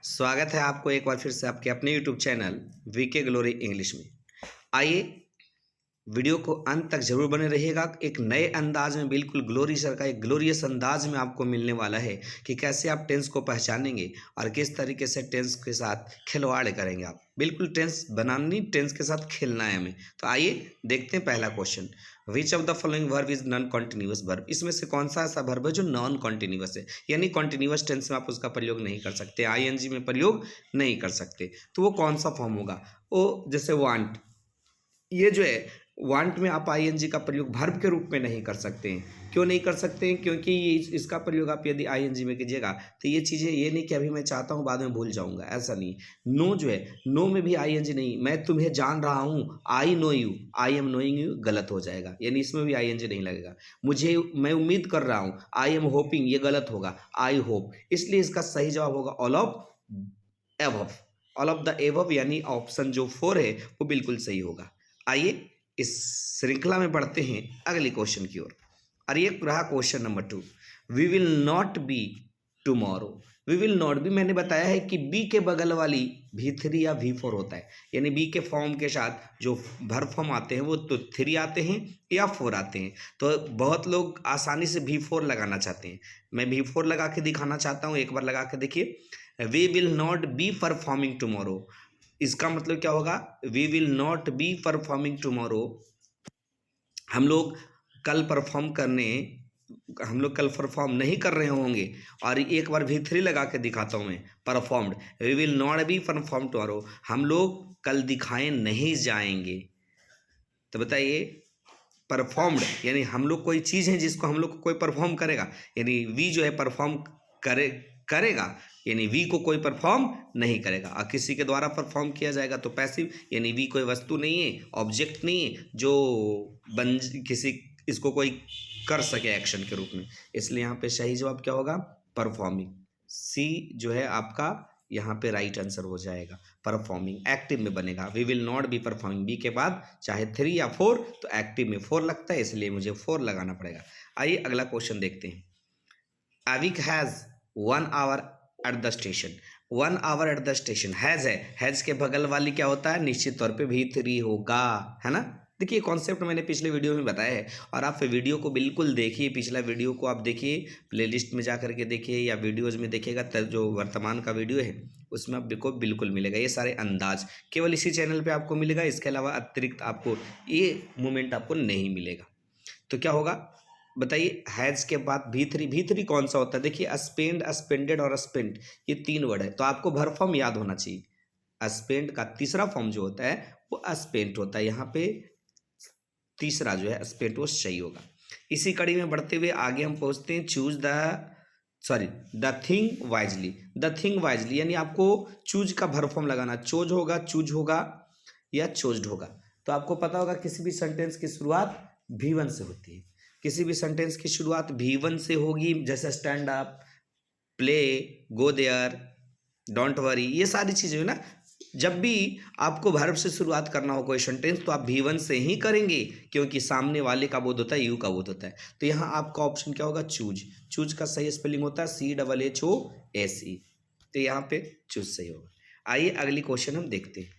स्वागत है आपको एक बार फिर से आपके अपने YouTube channel VK glory English में। आइए वीडियो को अंत तक जरूर बने रहिएगा। एक नए अंदाज में, बिल्कुल ग्लोरी सर का एक ग्लोरियस अंदाज में आपको मिलने वाला है कि कैसे आप टेंस को पहचानेंगे और किस तरीके से टेंस के साथ खिलवाड़ करेंगे। आप बिल्कुल टेंस बनानी, टेंस के साथ खेलना है हमें। तो आइए देखते हैं पहला question. Which of the following verb is non continuous verb? इसमें से कौन सा ऐसा वर्ब है जो नॉन कॉन्टिन्यूअस है, यानी कॉन्टिन्यूअस टेंस में आप उसका प्रयोग नहीं कर सकते, आईएनजी में प्रयोग नहीं कर सकते। तो वो कौन सा फॉर्म होगा? वो जैसे वांट, ये जो है वांट में आप आईएनजी का प्रयोग वर्ब के रूप में नहीं कर सकते हैं। क्यों नहीं कर सकते हैं? क्योंकि इसका प्रयोग आप यदि आईएनजी में कीजिएगा तो ये चीज़ें, ये नहीं कि अभी मैं चाहता हूँ बाद में भूल जाऊंगा, ऐसा नहीं। नो जो है, नो में भी आईएनजी नहीं। मैं तुम्हें जान रहा हूँ, I know you, I am knowing you, गलत हो जाएगा, यानी इसमें भी आईएनजी नहीं लगेगा। मुझे, मैं उम्मीद कर रहा हूँ, आई एम होपिंग, ये गलत होगा, आई होप। इसलिए इसका सही जवाब होगा all of above. All of the above यानी ऑप्शन जो 4 है वो बिल्कुल सही होगा। आइए इस श्रृंखला में बढ़ते हैं अगले क्वेश्चन की ओर। और ये रहा question number 2। We will not be tomorrow. We will not be, मैंने बताया है कि बी के बगल वाली V3 या V4 होता है, यानी बी के फॉर्म के साथ जो वर्ब फॉर्म आते हैं वो तो 3 आते हैं या 4 आते हैं। तो बहुत लोग आसानी से V4 लगाना चाहते हैं। मैं V4 लगा के दिखाना चाहता हूँ, एक बार लगा के देखिए। We will not be performing tomorrow, इसका मतलब क्या होगा? We will not be performing tomorrow, हम लोग कल परफॉर्म नहीं कर रहे होंगे। और एक बार V3 लगा के दिखाता हूँ मैं, performed. We will not be perform tomorrow, हम लोग कल दिखाए नहीं जाएंगे। तो बताइए, परफॉर्म्ड यानी हम लोग कोई चीज़ है जिसको हम लोग को कोई परफॉर्म करेगा, यानी वी जो है परफॉर्म करेगा, यानी वी को कोई परफॉर्म नहीं करेगा। और किसी के द्वारा परफॉर्म किया जाएगा तो पैसिव, यानी वी कोई वस्तु नहीं है, ऑब्जेक्ट नहीं है जो किसी इसको कोई कर सके एक्शन के रूप में। इसलिए यहाँ पे सही जवाब क्या होगा? परफॉर्मिंग। सी जो है आपका यहाँ पे राइट आंसर हो जाएगा। परफॉर्मिंग एक्टिव में बनेगा। We will not be performing, be के बाद चाहे 3 या 4, तो एक्टिव में 4 लगता है, इसलिए मुझे 4 लगाना पड़ेगा। आइए अगला क्वेश्चन देखते हैं। Avik has 1 hour at the station. 1 hour at the station, has है, हैज़ के बगल वाली क्या होता है? निश्चित तौर पे V3 होगा, है ना। देखिए कॉन्सेप्ट मैंने पिछले वीडियो में बताया है, और आप वीडियो को बिल्कुल देखिए। पिछला वीडियो को आप देखिए, प्लेलिस्ट में जा करके देखिए या वीडियोज में देखिएगा, जो वर्तमान का वीडियो है उसमें आपको बिल्कुल मिलेगा ये सारे अंदाज। केवल इसी चैनल पे आपको मिलेगा, इसके अलावा अतिरिक्त आपको ये मूवमेंट आपको नहीं मिलेगा। तो क्या होगा बताइए? हैज़ के बाद V3 कौन सा होता है? देखिए स्पेंड, स्पेंडेड और स्पेंट, ये 3 वर्ड है, तो आपको वर्ब फॉर्म याद होना चाहिए। स्पेंड का तीसरा फॉर्म जो होता है वो स्पेंट होता है। यहाँ पे तीसरा जो है स्पेंट वो सही होगा। इसी कड़ी में बढ़ते हुए आगे हम पहुँचते हैं। The thing wisely. The thing wisely यानी आपको चूज का वर्ब फॉर्म लगाना। चूज होगा या चोज्ड होगा। तो आपको पता होगा किसी भी सेंटेंस की शुरुआत V1 से होती है। किसी भी सेंटेंस की शुरुआत V1 से होगी, जैसे stand up, play, go there, don't worry, ये सारी चीज़ें ना। जब भी आपको वर्ब से शुरुआत करना हो कोई सेंटेंस तो आप V1 से ही करेंगे, क्योंकि सामने वाले का बोध होता है, यू का बोध होता है। तो यहाँ आपका ऑप्शन क्या होगा? चूज। चूज का सही स्पेलिंग होता है CHHOSE, तो यहाँ पे चूज सही होगा। आइए अगली क्वेश्चन हम देखते हैं।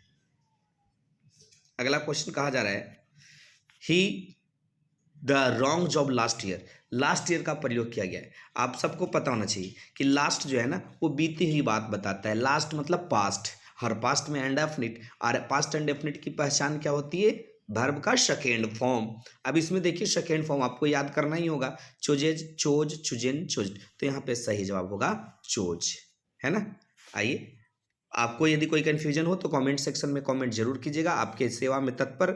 अगला क्वेश्चन कहा जा रहा है, he the wrong job last year. Last year का प्रयोग किया गया है। आप सबको पता होना चाहिए कि लास्ट जो है ना वो बीती हुई बात बताता है। लास्ट मतलब पास्ट, हर पास्ट में इंडेफिनिट, और पास्ट इंडेफिनिट की पहचान क्या होती है? वर्ब का सेकेंड फॉर्म। अब इसमें देखिए सेकेंड फॉर्म आपको याद करना ही होगा, चोजेज, चोज, चुजेन, चोज्ड। तो यहाँ पे सही जवाब होगा चोज, है ना। आइए, आपको यदि कोई कंफ्यूजन हो तो कमेंट सेक्शन में कमेंट जरूर कीजिएगा। आपके सेवा में तत्पर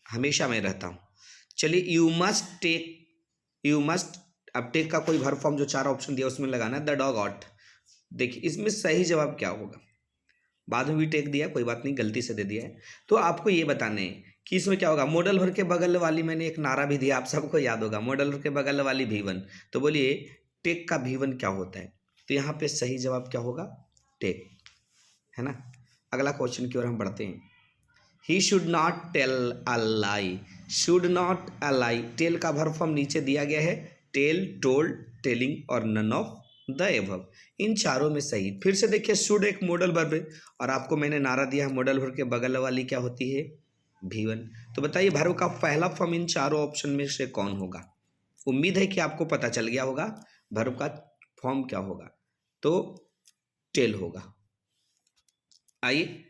हमेशा मैं रहता हूँ। चलिए, यू मस्ट, अब टेक का कोई वर्ब फॉर्म जो 4 ऑप्शन दिया उसमें लगाना है। The dog ought. देखिए इसमें सही जवाब क्या होगा? बाद में भी टेक दिया, कोई बात नहीं, गलती से दे दिया है। तो आपको ये बताने हैं कि इसमें क्या होगा। मॉडल वर्ब के बगल वाली मैंने एक नारा भी दिया, आप सबको याद होगा, मॉडल वर्ब के बगल वाली V1। तो बोलिए टेक का V1 क्या होता है? तो यहाँ पे सही जवाब क्या होगा? टेक, है ना। अगला क्वेश्चन की ओर हम बढ़ते हैं। He should not tell a lie. Should not a lie, tell का वर्ब फॉर्म नीचे दिया गया है। टेल, टोल्ड, टेलिंग और नन ऑफ द एबव। इन चारों में सही। फिर से देखिए, शुड एक मॉडल वर्ब है और आपको मैंने नारा दिया है मॉडल वर्ब के बगल वाली क्या होती है, V1। तो बताइए वर्ब का पहला फॉर्म इन चारों ऑप्शन में से कौन होगा। उम्मीद है कि आपको पता चल गया होगा वर्ब का फॉर्म क्या होगा, तो टेल होगा। आइए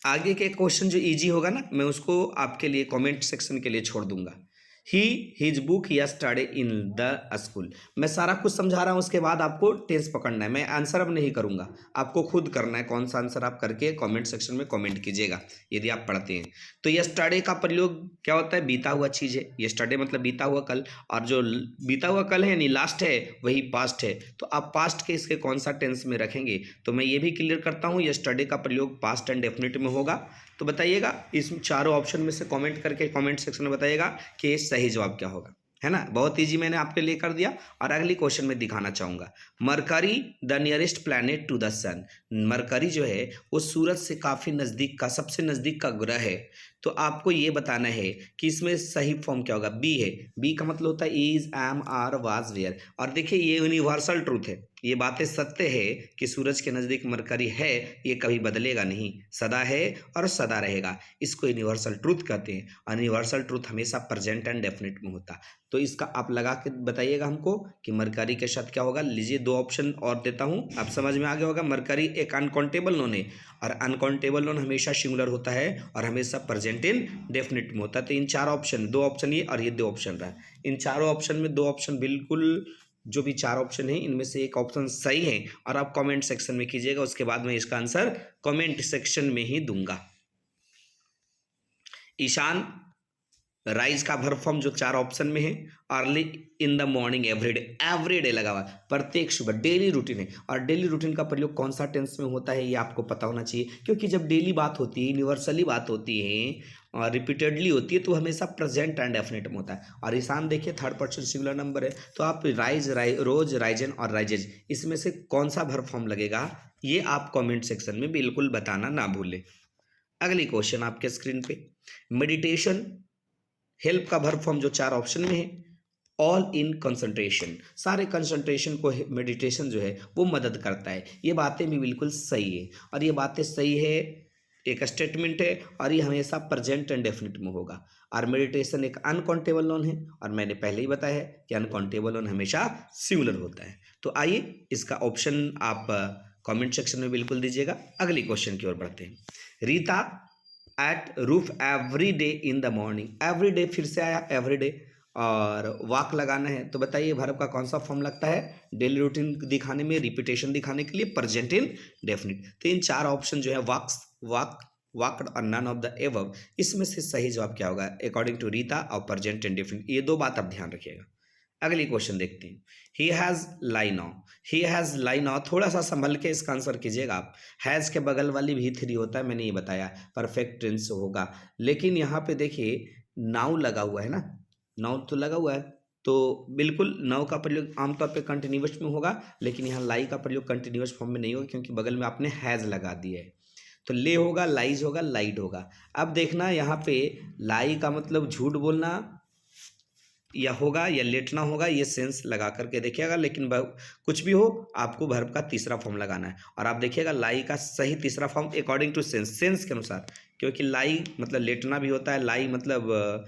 आगे के क्वेश्चन जो इजी होगा ना, मैं उसको आपके लिए कमेंट सेक्शन के लिए छोड़ दूंगा। He his book yesterday in the school. मैं सारा कुछ समझा रहा हूँ, उसके बाद आपको टेंस पकड़ना है। मैं आंसर अब नहीं करूंगा, आपको खुद करना है। कौन सा आंसर आप करके कमेंट सेक्शन में कमेंट कीजिएगा यदि आप पढ़ते हैं। तो यस्टरडे का प्रयोग क्या होता है, बीता हुआ चीज़ है। यस्टरडे मतलब बीता हुआ कल, और जो बीता हुआ कल है यानी लास्ट है वही पास्ट है। तो आप पास्ट के इसके कौन सा टेंस में रखेंगे, तो मैं ये भी क्लियर करता हूँ यस्टरडे का प्रयोग पास्ट एंड डेफिनेट में होगा। तो बताइएगा इस चारों ऑप्शन में से कमेंट करके कमेंट सेक्शन में बताइएगा कि सही जवाब क्या होगा, है ना। बहुत इजी मैंने आपके लिए कर दिया। और अगली क्वेश्चन में दिखाना चाहूंगा, Mercury the nearest planet to the sun. Mercury जो है वो सूरज से काफी नजदीक का, सबसे नजदीक का ग्रह है। तो आपको ये बताना है कि इसमें सही फॉर्म क्या होगा। बी है। बी का मतलब होता है is, am, are, was, were. और देखिए ये यूनिवर्सल ट्रूथ है, ये बातें सत्य है कि सूरज के नज़दीक मरकरी है, ये कभी बदलेगा नहीं, सदा है और सदा रहेगा। इसको यूनिवर्सल ट्रूथ कहते हैं। और यूनिवर्सल ट्रूथ हमेशा प्रेजेंट एंड डेफिनेट में होता। तो इसका आप लगा के बताइएगा हमको कि मरकरी के साथ क्या होगा। लीजिए दो ऑप्शन और देता हूँ, आप समझ में आ गया होगा। मरकरी एक अनकाउंटेबल नोन है और अनकाउंटेबल नोन हमेशा सिंगुलर होता है और हमेशा प्रेजेंट इन डेफिनेट में होता है। तो इन चार ऑप्शन, दो ऑप्शन ये और ये दो ऑप्शन रहा, इन चारों ऑप्शन में दो ऑप्शन बिल्कुल, जो भी चार ऑप्शन है इनमें से एक ऑप्शन सही है। और आप कमेंट सेक्शन में कीजिएगा, उसके बाद मैं इसका आंसर कमेंट सेक्शन में ही दूंगा। ईशान राइज का वर्ब फॉर्म जो चार ऑप्शन में है, early in the morning, everyday लगा हुआ, प्रत्येक सुबह, डेली रूटीन है। और डेली रूटीन का प्रयोग कौन सा टेंस में होता है ये आपको पता होना चाहिए, क्योंकि जब डेली बात होती है, यूनिवर्सली बात होती है और रिपीटेडली होती है तो हमेशा प्रेजेंट एंड डेफिनेट में होता है। और ईशान देखिए थर्ड पर्सन सिंगुलर नंबर है, तो आप रोज, राइजन और राइजेज, इसमें से कौन सा वर्ब फॉर्म लगेगा ये आप कमेंट सेक्शन में बिल्कुल बताना ना भूलें। अगली क्वेश्चन आपके स्क्रीन पे, मेडिटेशन हेल्प का वर्ब फॉर्म जो चार ऑप्शन में है, ऑल इन कंसंट्रेशन, सारे कंसंट्रेशन को मेडिटेशन जो है वो मदद करता है। ये बातें भी बिल्कुल सही है और ये बातें सही है, एक स्टेटमेंट है और ये हमेशा प्रेजेंट एंड डेफिनेट में होगा। और मेडिटेशन एक अनकाउंटेबल नोन है और मैंने पहले ही बताया है कि अनकाउंटेबल नोन हमेशा सिंगुलर होता है। तो आइए इसका ऑप्शन आप कमेंट सेक्शन में बिल्कुल दीजिएगा। अगली क्वेश्चन की ओर बढ़ते हैं। Rita at roof every day in the morning, every day फिर से आया एवरी डे और वॉक लगाना है। तो बताइए वर्ब का कौन सा फॉर्म लगता है, डेली रूटीन दिखाने में, रिपीटेशन दिखाने के लिए, प्रेजेंट इन डेफिनिट। तो इन चार ऑप्शन जो है वॉक्स, वॉक, वॉकड और नन ऑफ द एबव, इसमें से सही जवाब क्या होगा अकॉर्डिंग टू रीता और प्रेजेंट इन डेफिनिट। ये दो बात आप ध्यान रखिएगा। अगली क्वेश्चन देखते हैं, he has lie now, he has lie now, थोड़ा सा संभल के इसका आंसर कीजिएगा आप। हैज़ के बगल वाली भी थ्री होता है, मैंने ये बताया, परफेक्ट टेंस होगा। लेकिन यहाँ पे देखिए नाउ लगा हुआ है ना, नाउ तो लगा हुआ है, तो बिल्कुल नाउ का प्रयोग आमतौर पे कंटिन्यूअस में होगा, लेकिन यहाँ लाई का प्रयोग कंटिन्यूअस फॉर्म में नहीं होगा क्योंकि बगल में आपने हैज़ लगा दिया है। तो ले होगा, लाइज होगा, लाइड होगा। अब देखना यहाँ पे लाई का मतलब झूठ बोलना या होगा या लेटना होगा, ये सेंस लगा करके देखिएगा। लेकिन कुछ भी हो आपको वर्ब का तीसरा फॉर्म लगाना है और आप देखिएगा लाई का सही तीसरा form according to sense, sense के अनुसार, क्योंकि लाई मतलब लेटना भी होता है, लाई मतलब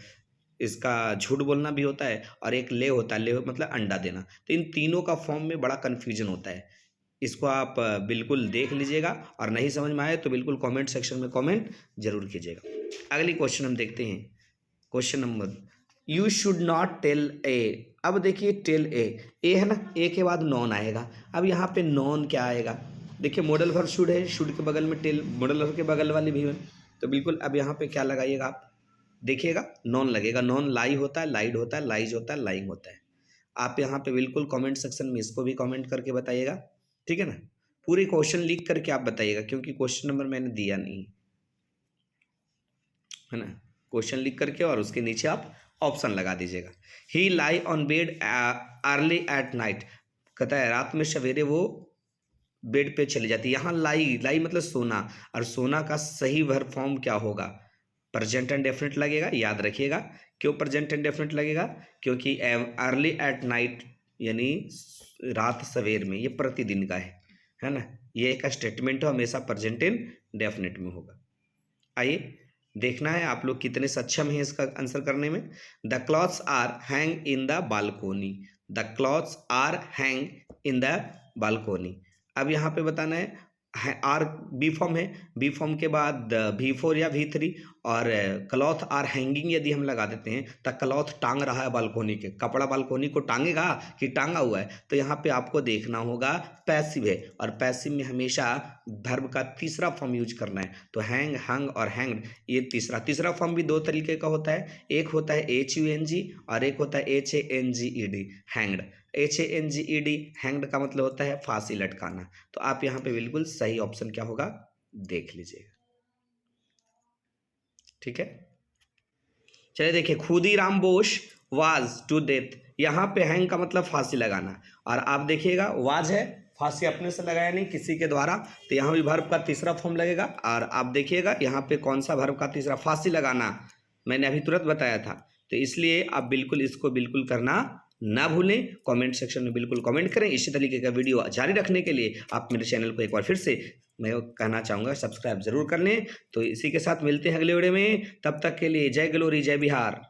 इसका झूठ बोलना भी होता है और एक ले होता है, ले मतलब अंडा देना। तो इन तीनों का फॉर्म में बड़ा कन्फ्यूजन होता है। इसको आप बिल्कुल देख लीजिएगा और नहीं समझ में आए तो बिल्कुल कमेंट सेक्शन में कमेंट जरूर कीजिएगा। अगली क्वेश्चन हम देखते हैं, question number, you should not tell a. अब देखिए टेल ए है ना, ए के बाद नॉन आएगा। अब यहाँ पे नॉन क्या आएगा, देखिए मॉडल वर्ब शुड है, शुड के बगल में टेल, मॉडल वर्ब के बगल वाली भी है। तो बिल्कुल अब यहाँ पे क्या लगाइएगा आप, देखिएगा नॉन लगेगा। नॉन लाई होता है, लाइड होता है, लाइज होता है, लाइंग होता है। आप यहाँ पे बिल्कुल कमेंट सेक्शन में इसको भी कमेंट करके बताइएगा, ठीक है ना। पूरी क्वेश्चन लिख करके आप बताइएगा क्योंकि क्वेश्चन नंबर मैंने दिया नहीं है ना। क्वेश्चन लिख करके और उसके नीचे आप ऑप्शन लगा दीजिएगा। He lay on bed early at night, कहता है रात में सवेरे वो बेड पे चली जाती है। यहाँ लाई, लाई मतलब सोना, और सोना का सही वर्ब फॉर्म क्या होगा, प्रेजेंट एंड डेफिनेट लगेगा। याद रखिएगा क्यों प्रेजेंट एंड डेफिनेट लगेगा, क्योंकि अर्ली एट नाइट यानी रात सवेर में, ये प्रतिदिन का है ना। ये एक स्टेटमेंट है, हमेशा प्रेजेंट इंडेफिनिट में होगा। आइए देखना है आप लोग कितने सक्षम हैं इसका आंसर करने में। The clothes are hang in the balcony, the clothes are hang in the balcony. अब यहाँ पे बताना है आर बी फॉर्म है, बी फॉर्म के बाद V4 या V3, और क्लॉथ आर हैंगिंग यदि हम लगा देते हैं तो क्लॉथ टांग रहा है बालकोनी के, कपड़ा बालकोनी को टांगेगा कि टांगा हुआ है। तो यहाँ पे आपको देखना होगा पैसिव है, और पैसिव में हमेशा वर्ब का तीसरा फॉर्म यूज करना है। तो हैंग, हंग और हैंग्ड, ये तीसरा फॉर्म भी दो तरीके का होता है, एक होता है HUNG और एक होता है HANGED, हैंग्ड। HANGED हैंग्ड का मतलब होता है फांसी लटकाना। तो आप यहाँ पे बिल्कुल सही ऑप्शन क्या होगा देख लीजिएगा, ठीक है। चलिए देखिए, Khudiram Bose was to death, यहाँ पे हैंग का मतलब फांसी लगाना, और आप देखिएगा वाज है, फांसी अपने से लगाया नहीं, किसी के द्वारा, तो यहाँ भी वर्ब का तीसरा फॉर्म लगेगा। और आप देखिएगा यहाँ पे कौन सा वर्ब का तीसरा, फांसी लगाना, मैंने अभी तुरंत बताया था। तो इसलिए आप बिल्कुल इसको बिल्कुल करना ना भूलें। कमेंट सेक्शन में बिल्कुल कमेंट करें। इसी तरीके का वीडियो जारी रखने के लिए आप मेरे चैनल को एक बार फिर से मैं कहना चाहूँगा सब्सक्राइब जरूर कर लें। तो इसी के साथ मिलते हैं अगले वीडियो में, तब तक के लिए जय ग्लोरी, जय बिहार।